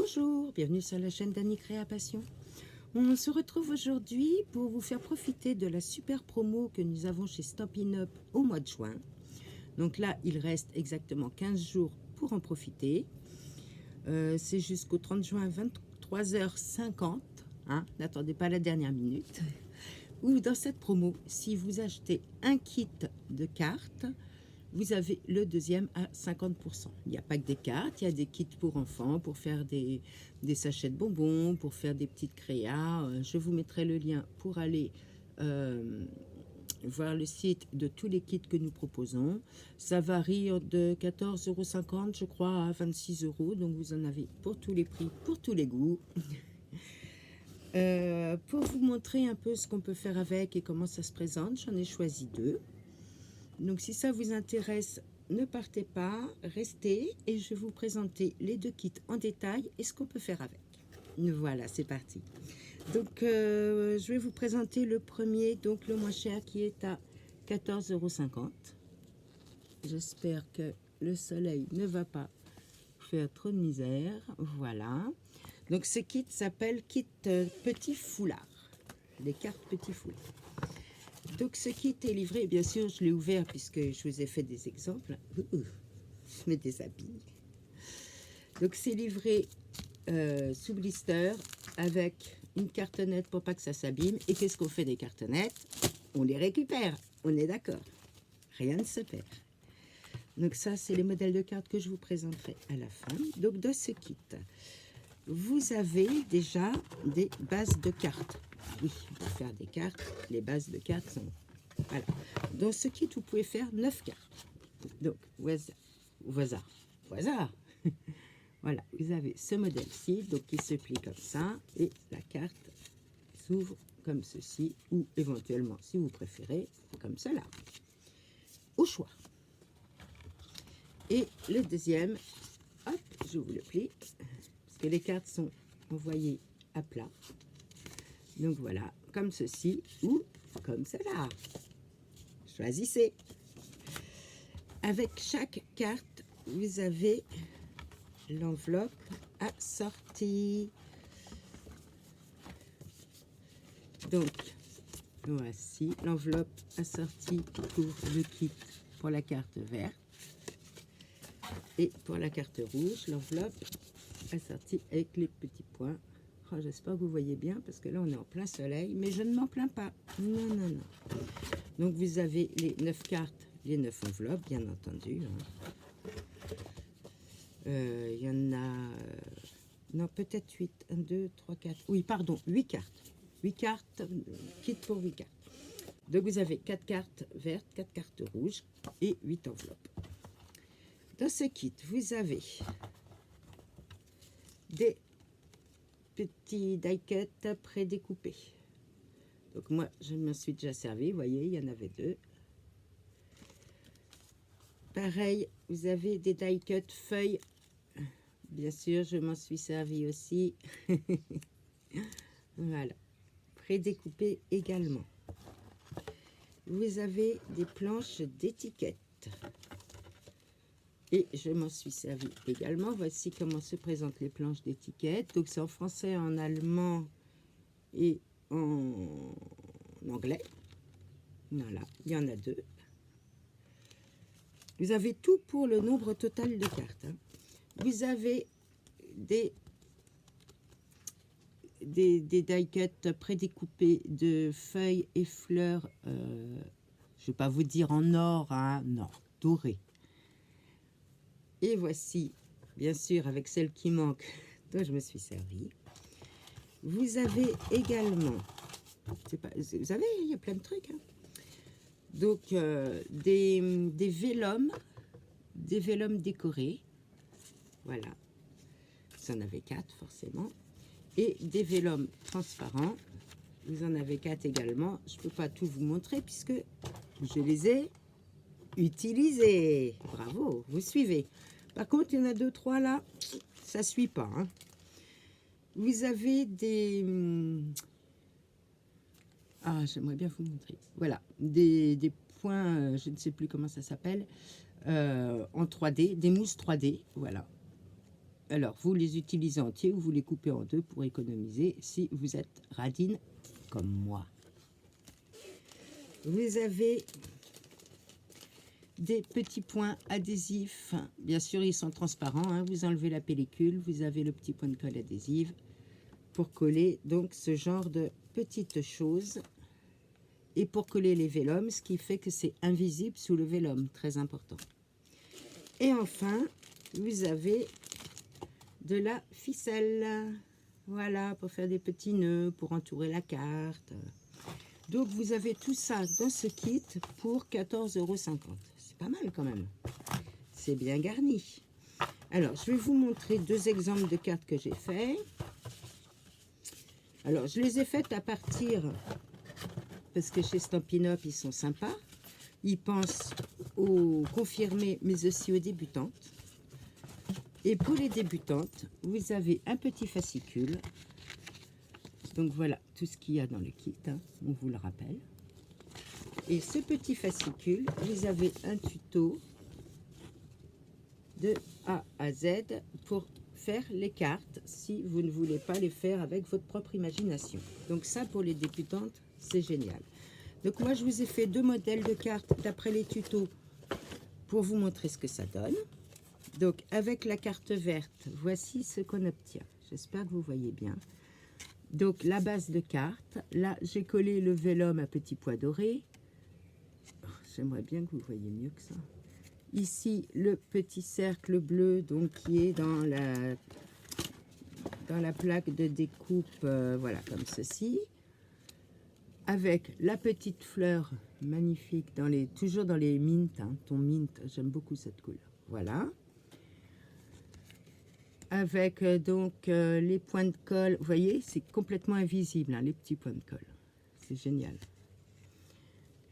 Bonjour, bienvenue sur la chaîne d'Annie Créa Passion. On se retrouve aujourd'hui pour vous faire profiter de la super promo que nous avons chez Stampin' Up au mois de juin. Donc là, il reste exactement 15 jours pour en profiter. C'est jusqu'au 30 juin 23h50. N'attendez pas la dernière minute. Ou dans cette promo, si vous achetez un kit de cartes, vous avez le deuxième à 50%. Il n'y a pas que des cartes, il y a des kits pour enfants, pour faire des sachets de bonbons, pour faire des petites créas. Je vous mettrai le lien pour aller voir le site de tous les kits que nous proposons. Ça varie de 14,50 €, je crois, à 26 €. Donc vous en avez pour tous les prix, pour tous les goûts. Pour vous montrer un peu ce qu'on peut faire avec et comment ça se présente, j'en ai choisi deux. Donc si ça vous intéresse, ne partez pas, restez et je vais vous présenter les deux kits en détail et ce qu'on peut faire avec. Voilà, c'est parti. Donc je vais vous présenter le premier, donc le moins cher, qui est à 14,50 €. J'espère que le soleil ne va pas faire trop de misère. Voilà. Donc ce kit s'appelle kit petit foulard. Les cartes petit foulard. Donc ce kit est livré, bien sûr je l'ai ouvert puisque je vous ai fait des exemples. Je me déshabille. Donc c'est livré sous blister avec une cartonnette pour pas que ça s'abîme. Et qu'est-ce qu'on fait des cartonnettes? On les récupère, on est d'accord. Rien ne se perd. Donc ça c'est les modèles de cartes que je vous présenterai à la fin. Donc dans ce kit, vous avez déjà des bases de cartes. Oui, pour faire des cartes, les bases de cartes sont... Voilà. Dans ce kit, vous pouvez faire 9 cartes. Donc, au hasard. Voilà, vous avez ce modèle-ci, donc qui se plie comme ça, et la carte s'ouvre comme ceci, ou éventuellement, si vous préférez, comme cela. Au choix. Et le deuxième, hop, je vous le plie, parce que les cartes sont envoyées à plat. Donc voilà, comme ceci ou comme cela. Choisissez. Avec chaque carte, vous avez l'enveloppe assortie. Donc, voici l'enveloppe assortie pour le kit pour la carte verte. Et pour la carte rouge, l'enveloppe assortie avec les petits points. Oh, j'espère que vous voyez bien parce que là on est en plein soleil, mais je ne m'en plains pas. Non, non, non. Donc vous avez les 9 cartes, les 9 enveloppes, bien entendu. Il y en a... non, peut-être 8. 1, 2, 3, 4. Oui, pardon, 8 cartes. 8 cartes, kit pour 8 cartes. Donc vous avez 4 cartes vertes, 4 cartes rouges et 8 enveloppes. Dans ce kit, vous avez des petits die-cut prédécoupés. Donc moi, je m'en suis déjà servi. Vous voyez, il y en avait 2. Pareil, vous avez des die-cut feuilles. Bien sûr, je m'en suis servi aussi. Voilà. Prédécoupés également. Vous avez des planches d'étiquettes. Et je m'en suis servi également. Voici comment se présentent les planches d'étiquettes. Donc c'est en français, en allemand et en anglais. Voilà, il y en a 2. Vous avez tout pour le nombre total de cartes. Vous avez des die-cuts prédécoupés de feuilles et fleurs. Je ne vais pas vous dire en or, non, doré. Et voici, bien sûr, avec celle qui manque, dont je me suis servi. Vous avez également, vous savez, il y a plein de trucs. Donc, des vélums décorés. Voilà. Vous en avez 4, forcément. Et des vélums transparents. Vous en avez 4 également. Je ne peux pas tout vous montrer puisque je les ai utilisés. Bravo, vous suivez. Par contre, il y en a 2, 3 là, ça ne suit pas. Vous avez des... ah, j'aimerais bien vous montrer. Voilà, des points, je ne sais plus comment ça s'appelle, en 3D, des mousses 3D, voilà. Alors, vous les utilisez entiers ou vous les coupez en deux pour économiser si vous êtes radine comme moi. Vous avez des petits points adhésifs. Bien sûr, ils sont transparents, hein. Vous enlevez la pellicule, vous avez le petit point de colle adhésive pour coller donc ce genre de petites choses. Et pour coller les vélums, ce qui fait que c'est invisible sous le vélum, très important. Et enfin, vous avez de la ficelle, voilà, pour faire des petits nœuds, pour entourer la carte. Donc vous avez tout ça dans ce kit pour 14,50 €. C'est pas mal quand même, c'est bien garni. Alors je vais vous montrer deux exemples de cartes que j'ai fait. Alors je les ai faites à partir, parce que chez Stampin' Up ils sont sympas, ils pensent aux confirmées mais aussi aux débutantes. Et pour les débutantes, vous avez un petit fascicule. Donc voilà tout ce qu'il y a dans le kit, hein, on vous le rappelle. Et ce petit fascicule, vous avez un tuto de A à Z pour faire les cartes si vous ne voulez pas les faire avec votre propre imagination. Donc ça, pour les débutantes, c'est génial. Donc moi, je vous ai fait deux modèles de cartes d'après les tutos pour vous montrer ce que ça donne. Donc, avec la carte verte, voici ce qu'on obtient. J'espère que vous voyez bien. Donc, la base de carte. Là, j'ai collé le vélum à petits pois dorés. Oh, j'aimerais bien que vous voyez mieux que ça. Ici, le petit cercle bleu, donc qui est dans la plaque de découpe, voilà, comme ceci. Avec la petite fleur magnifique, toujours dans les mints, hein, ton mint, j'aime beaucoup cette couleur. Voilà. Avec les points de colle, vous voyez, c'est complètement invisible, hein, les petits points de colle. C'est génial.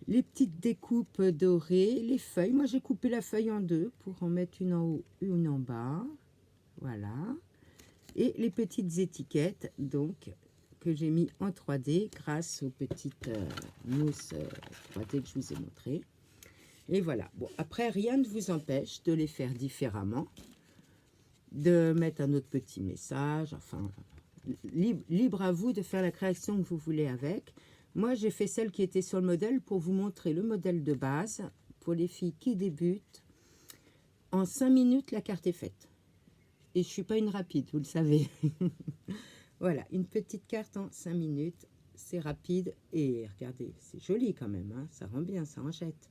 Les petites découpes dorées, les feuilles. Moi, j'ai coupé la feuille en deux pour en mettre une en haut, une en bas. Voilà. Et les petites étiquettes, donc, que j'ai mis en 3D grâce aux petites mousses 3D que je vous ai montrées. Et voilà. Bon, après, rien ne vous empêche de les faire différemment, de mettre un autre petit message, enfin, libre à vous de faire la création que vous voulez avec. Moi, j'ai fait celle qui était sur le modèle pour vous montrer le modèle de base pour les filles qui débutent. En 5 minutes, la carte est faite. Et je ne suis pas une rapide, vous le savez. Voilà, une petite carte en 5 minutes, c'est rapide. Et regardez, c'est joli quand même, hein, ça rend bien, ça en jette.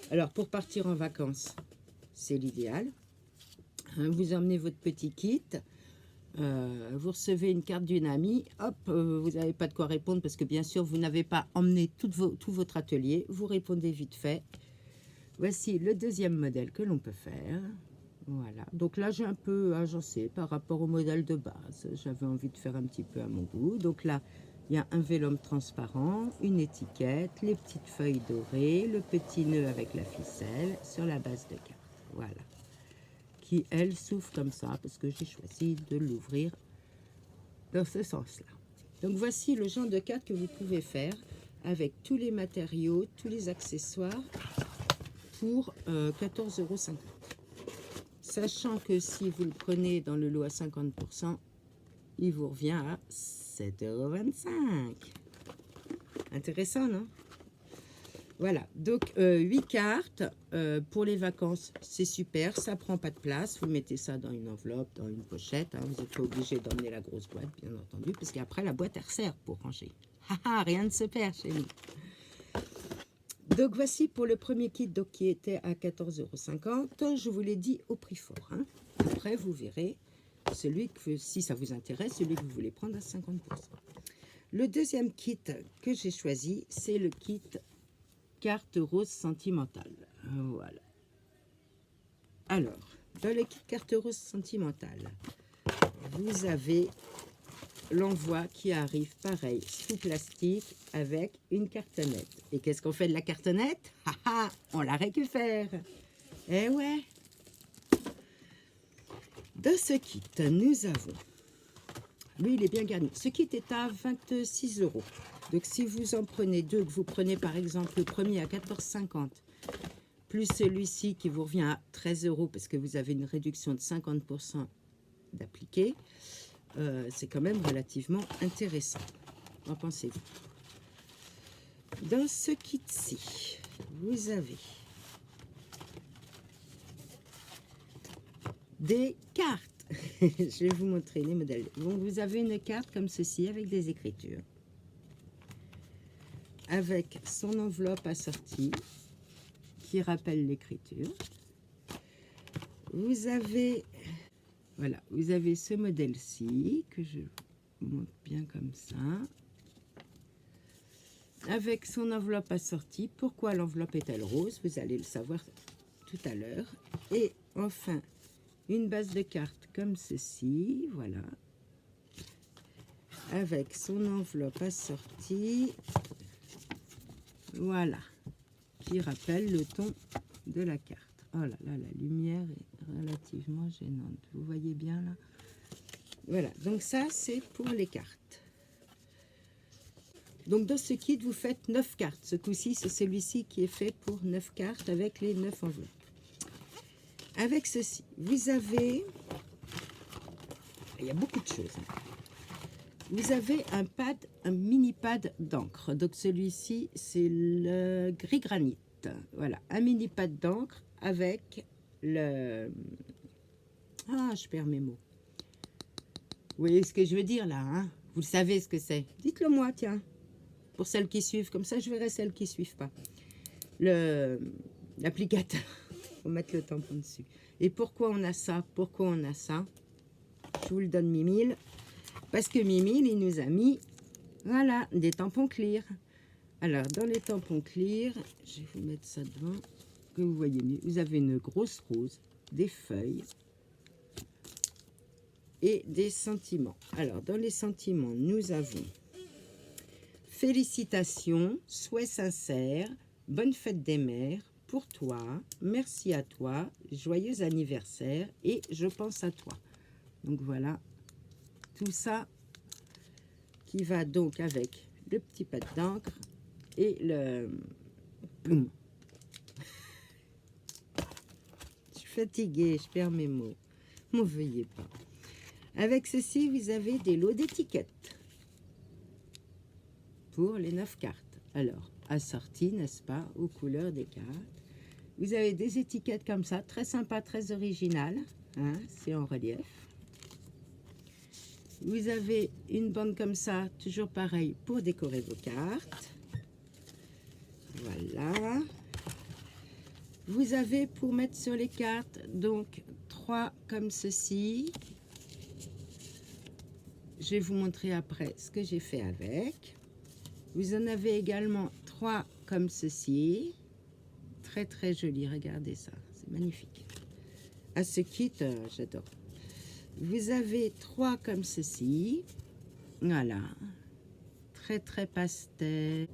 Alors, pour partir en vacances, c'est l'idéal. Hein, vous emmenez votre petit kit. Vous recevez une carte d'une amie, hop, vous n'avez pas de quoi répondre parce que bien sûr vous n'avez pas emmené tout votre atelier, vous répondez vite fait. Voici le deuxième modèle que l'on peut faire. Voilà, donc là j'ai un peu agencé par rapport au modèle de base, j'avais envie de faire un petit peu à mon goût. Donc là il y a un vélum transparent, une étiquette, les petites feuilles dorées, le petit nœud avec la ficelle sur la base de carte. Voilà, qui, elle, s'ouvre comme ça, parce que j'ai choisi de l'ouvrir dans ce sens-là. Donc, voici le genre de carte que vous pouvez faire avec tous les matériaux, tous les accessoires pour 14,50 €. Sachant que si vous le prenez dans le lot à 50%, il vous revient à 7,25 €. Intéressant, non? Voilà, donc 8 cartes pour les vacances, c'est super, ça prend pas de place, vous mettez ça dans une enveloppe, dans une pochette, hein, vous n'êtes pas obligé d'emmener la grosse boîte, bien entendu, parce qu'après la boîte elle sert pour ranger. Rien ne se perd chez nous. Donc voici pour le premier kit donc, qui était à 14,50 €, je vous l'ai dit au prix fort. Hein. Après vous verrez celui que, si ça vous intéresse, celui que vous voulez prendre à 50%. Le deuxième kit que j'ai choisi, c'est le kit carte rose sentimentale. Voilà. Alors, dans le kit carte rose sentimentale, vous avez l'envoi qui arrive pareil, sous plastique, avec une cartonnette. Et qu'est-ce qu'on fait de la cartonnette? On la récupère. Eh ouais. Dans ce kit, nous avons... Lui, il est bien garni. Ce kit est à 26 €. Donc, si vous en prenez deux, que vous prenez par exemple le premier à 14,50 €, plus celui-ci qui vous revient à 13 € parce que vous avez une réduction de 50% d'appliquer, c'est quand même relativement intéressant. Qu'en pensez-vous? Dans ce kit-ci, vous avez des cartes. Je vais vous montrer les modèles. Donc, vous avez une carte comme ceci avec des écritures, avec son enveloppe assortie qui rappelle l'écriture. Vous avez, voilà, vous avez ce modèle-ci que je vous montre bien comme ça, avec son enveloppe assortie. Pourquoi l'enveloppe est-elle rose? Vous allez le savoir tout à l'heure. Et enfin, une base de cartes comme ceci, voilà, avec son enveloppe assortie, voilà, qui rappelle le ton de la carte. Oh là là, la lumière est relativement gênante. Vous voyez bien là? Voilà, donc ça c'est pour les cartes. Donc dans ce kit, vous faites 9 cartes. Ce coup-ci, c'est celui-ci qui est fait pour 9 cartes avec les 9 enveloppes. Avec ceci, vous avez... Il y a beaucoup de choses. Vous avez un pad, un mini pad d'encre. Donc celui-ci, c'est le gris granit. Voilà, un mini pad d'encre avec le... Ah, je perds mes mots. Vous voyez ce que je veux dire là, hein? Vous savez ce que c'est. Dites-le moi, tiens. Pour celles qui suivent, comme ça je verrai celles qui ne suivent pas. L'applicateur. Il faut mettre le tampon dessus. Et pourquoi on a ça? Pourquoi on a ça? Je vous le donne Mimile. Parce que Mimile, il nous a mis, voilà, des tampons clear. Alors, dans les tampons clear, je vais vous mettre ça devant, que vous voyez mieux. Vous avez une grosse rose, des feuilles et des sentiments. Alors, dans les sentiments, nous avons félicitations, souhaits sincères, bonne fête des mères, pour toi, merci à toi, joyeux anniversaire et je pense à toi. Donc voilà, tout ça qui va donc avec le petit pad d'encre et le... Boum. Je suis fatiguée, je perds mes mots. M'en veuillez pas. Avec ceci, vous avez des lots d'étiquettes pour les 9 cartes. Alors, assorties, n'est-ce pas, aux couleurs des cartes. Vous avez des étiquettes comme ça, très sympa, très original. Hein, c'est en relief. Vous avez une bande comme ça, toujours pareil, pour décorer vos cartes. Voilà. Vous avez pour mettre sur les cartes, donc 3 comme ceci. Je vais vous montrer après ce que j'ai fait avec. Vous en avez également 3 comme ceci. Très très joli, regardez ça, c'est magnifique. À ce kit, j'adore. Vous avez 3 comme ceci. Voilà. Très très pastel.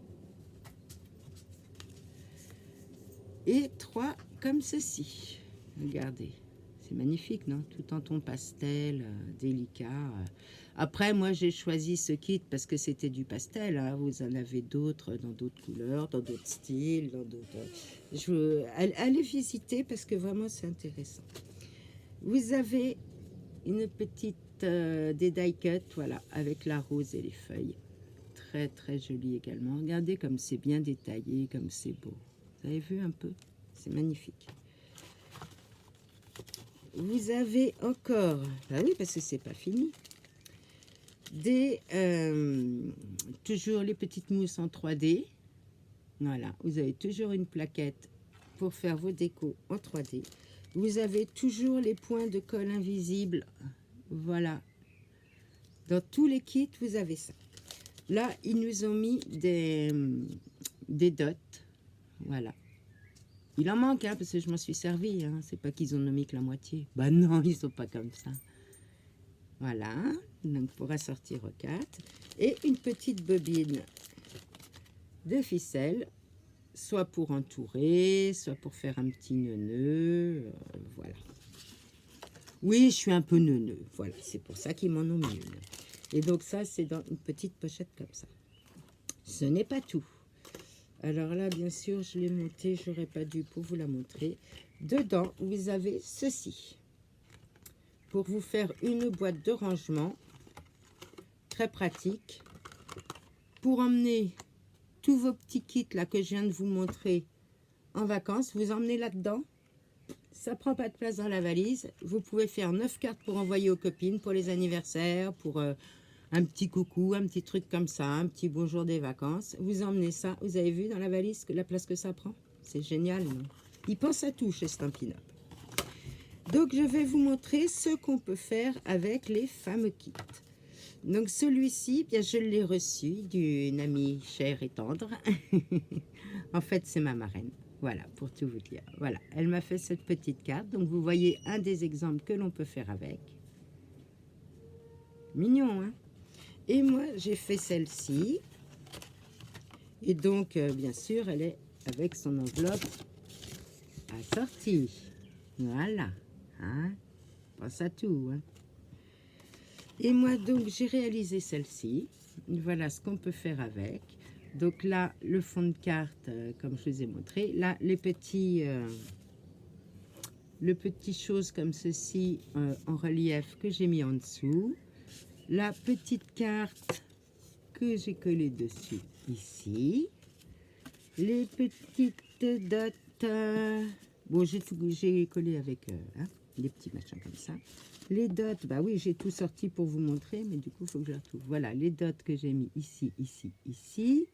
Et 3 comme ceci. Regardez. C'est magnifique, non? Tout en ton pastel, délicat. Après, moi, j'ai choisi ce kit parce que c'était du pastel. Hein. Vous en avez d'autres dans d'autres couleurs, dans d'autres styles, dans d'autres... Allez visiter parce que vraiment, c'est intéressant. Vous avez une petite des die cut, voilà, avec la rose et les feuilles. Très, très joli également. Regardez comme c'est bien détaillé, comme c'est beau. Vous avez vu un peu? C'est magnifique. Vous avez encore, bah oui, parce que c'est pas fini, des toujours les petites mousses en 3D. Voilà, vous avez toujours une plaquette pour faire vos décos en 3D. Vous avez toujours les points de colle invisibles. Voilà, dans tous les kits, vous avez ça. Là, ils nous ont mis des dots. Voilà. Il en manque, hein, parce que je m'en suis servi. Hein. C'est pas qu'ils en ont mis que la moitié. Bah non, ils sont pas comme ça. Voilà. Donc, pour assortir aux cartes. Et une petite bobine de ficelle. Soit pour entourer, soit pour faire un petit neuneu. Voilà. Oui, je suis un peu neuneu. Voilà. C'est pour ça qu'ils m'en ont mis une. Et donc, ça, c'est dans une petite pochette comme ça. Ce n'est pas tout. Alors là, bien sûr, je l'ai monté, j'aurais pas dû pour vous la montrer. Dedans, vous avez ceci. pour vous faire une boîte de rangement très pratique pour emmener tous vos petits kits là que je viens de vous montrer en vacances. Vous emmenez là-dedans, ça prend pas de place dans la valise. Vous pouvez faire 9 cartes pour envoyer aux copines pour les anniversaires, pour un petit coucou, un petit truc comme ça, un petit bonjour des vacances. Vous emmenez ça, vous avez vu dans la valise la place que ça prend? C'est génial, non? Ils pensent à tout chez Stampin' Up. Donc je vais vous montrer ce qu'on peut faire avec les fameux kits. Donc celui-ci, bien je l'ai reçu d'une amie chère et tendre. En fait, c'est ma marraine. Voilà, pour tout vous dire. Voilà, elle m'a fait cette petite carte. Donc vous voyez un des exemples que l'on peut faire avec. Mignon, hein? Et moi, j'ai fait celle-ci. Et donc, bien sûr, elle est avec son enveloppe assortie. Voilà, hein? Pense à tout, hein? Et moi, donc, j'ai réalisé celle-ci. Voilà ce qu'on peut faire avec. Donc là, le fond de carte, comme je vous ai montré. Là, les petits choses comme ceci en relief que j'ai mis en dessous. La petite carte que j'ai collée dessus ici. Les petites dots. Bon, j'ai collé avec hein, les petits machins comme ça. Les dots, bah oui, j'ai tout sorti pour vous montrer, mais du coup, il faut que je les retrouve. Voilà, les dots que j'ai mis ici, ici, ici.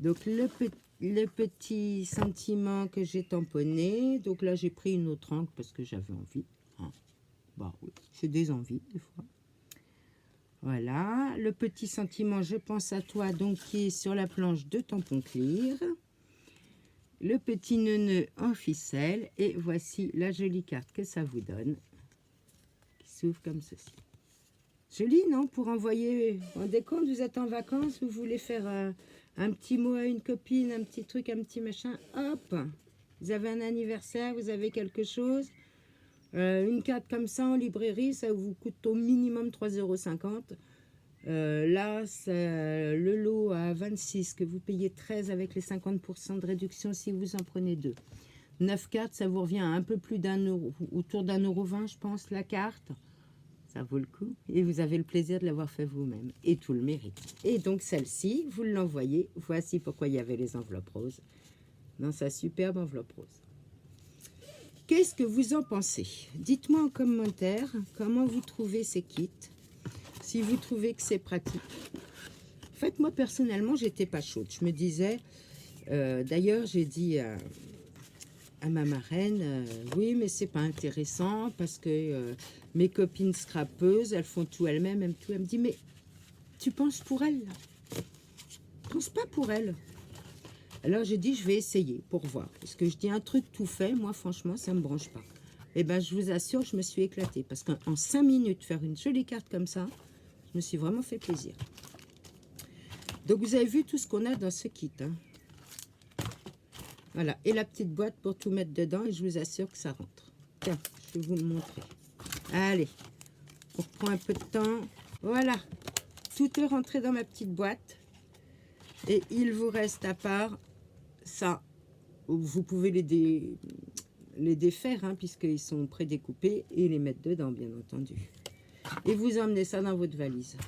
Donc, le petit sentiment que j'ai tamponné. Donc là, j'ai pris une autre encre parce que j'avais envie. Hein. Bah oui, j'ai des envies, des fois. Voilà, le petit sentiment, je pense à toi, donc qui est sur la planche de tampon clear. Le petit nœud en ficelle. Et voici la jolie carte que ça vous donne. S'ouvre comme ceci. Joli, non? Pour envoyer, vous vous rendez compte, vous êtes en vacances, vous voulez faire un petit mot à une copine, un petit truc, un petit machin, hop, vous avez un anniversaire, vous avez quelque chose, une carte comme ça en librairie, ça vous coûte au minimum 3,50 €. Là, c'est le lot à 26, que vous payez 13 avec les 50% de réduction si vous en prenez deux. 9 cartes, ça vous revient à un peu plus d'€1, autour d'1,20 €, je pense, la carte. Ça vaut le coup. Et vous avez le plaisir de l'avoir fait vous-même. Et tout le mérite. Et donc, celle-ci, vous l'envoyez. Voici pourquoi il y avait les enveloppes roses. Dans sa superbe enveloppe rose. Qu'est-ce que vous en pensez? Dites-moi en commentaire comment vous trouvez ces kits. Si vous trouvez que c'est pratique. En fait, moi, personnellement, j'étais pas chaude. Je me disais... D'ailleurs, j'ai dit... à ma marraine, oui, mais c'est pas intéressant parce que mes copines scrapeuses, elles font tout elles-mêmes, même tout. Elle me dit, mais tu penses pour elles là? Pense pas pour elles. Alors j'ai dit, je vais essayer pour voir. Parce que je dis un truc tout fait, moi franchement, ça me branche pas. Et ben, je vous assure, je me suis éclatée parce qu'en 5 minutes, faire une jolie carte comme ça, je me suis vraiment fait plaisir. Donc vous avez vu tout ce qu'on a dans ce kit, hein. Voilà, et la petite boîte pour tout mettre dedans, et je vous assure que ça rentre. Tiens, je vais vous le montrer. Allez, on reprend un peu de temps. Voilà, tout est rentré dans ma petite boîte. Et il vous reste à part ça. Vous pouvez les défaire, hein, puisqu'ils sont prédécoupés, et les mettre dedans, bien entendu. Et vous emmenez ça dans votre valise.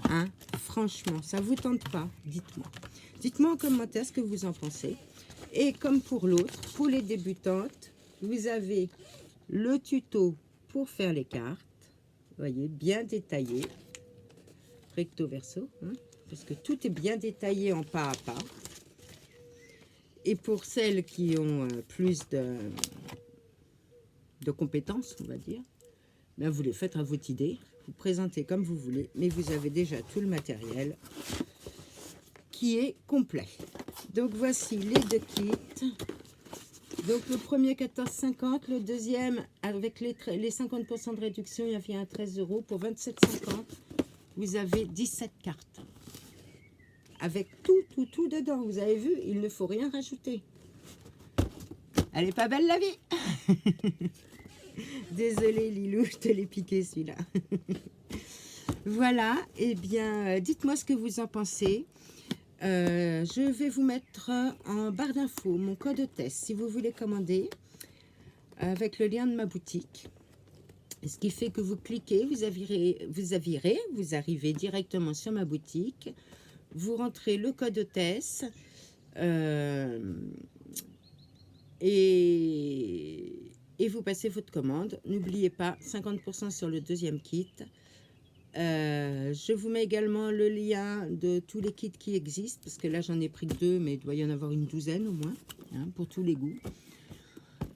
Hein, franchement, ça vous tente pas? Dites-moi. Dites-moi en commentaire ce que vous en pensez. Et comme pour l'autre, pour les débutantes, vous avez le tuto pour faire les cartes. Vous voyez, bien détaillé. Recto verso, hein, parce que tout est bien détaillé en pas à pas. Et pour celles qui ont plus de compétences, on va dire, ben vous les faites à votre idée. Vous présentez comme vous voulez, mais vous avez déjà tout le matériel qui est complet. Donc voici les deux kits. Donc le premier 14,50, le deuxième avec les 50% de réduction, il y a un 13 € pour 27,50. Vous avez 17 cartes. Avec tout dedans. Vous avez vu, il ne faut rien rajouter. Elle est pas belle la vie. Désolée Lilou, je te l'ai piqué celui-là. Voilà, et bien dites-moi ce que vous en pensez. Je vais vous mettre en barre d'infos mon code test si vous voulez commander avec le lien de ma boutique. Ce qui fait que vous cliquez, vous arrivez directement sur ma boutique, vous rentrez le code hôtesse et vous passez votre commande. N'oubliez pas, 50% sur le deuxième kit. Je vous mets également le lien de tous les kits qui existent, parce que là j'en ai pris que 2, mais il doit y en avoir une douzaine au moins, hein, pour tous les goûts.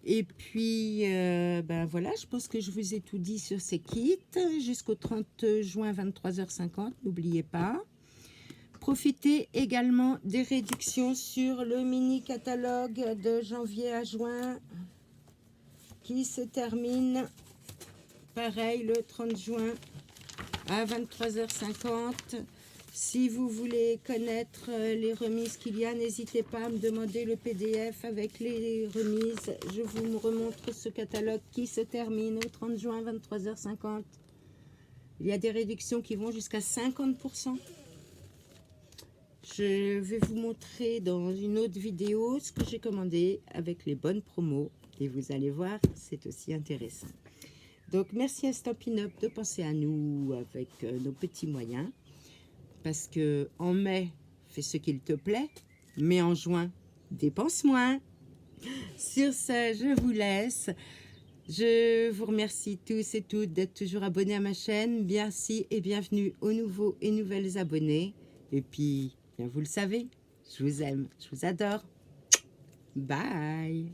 Et puis, ben voilà, je pense que je vous ai tout dit sur ces kits. Jusqu'au 30 juin, 23h50, n'oubliez pas. Profitez également des réductions sur le mini-catalogue de janvier à juin, qui se termine, pareil, le 30 juin à 23h50. Si vous voulez connaître les remises qu'il y a, n'hésitez pas à me demander le PDF avec les remises. Je vous remontre ce catalogue qui se termine au 30 juin, 23h50. Il y a des réductions qui vont jusqu'à 50%. Je vais vous montrer dans une autre vidéo ce que j'ai commandé avec les bonnes promos. Et vous allez voir, c'est aussi intéressant. Donc, merci à Stampin' Up de penser à nous avec nos petits moyens. Parce que en mai, fais ce qu'il te plaît, mais en juin, dépense moins. Sur ce, je vous laisse. Je vous remercie tous et toutes d'être toujours abonnés à ma chaîne. Merci et bienvenue aux nouveaux et nouvelles abonnés. Et puis, bien vous le savez, je vous aime, je vous adore. Bye.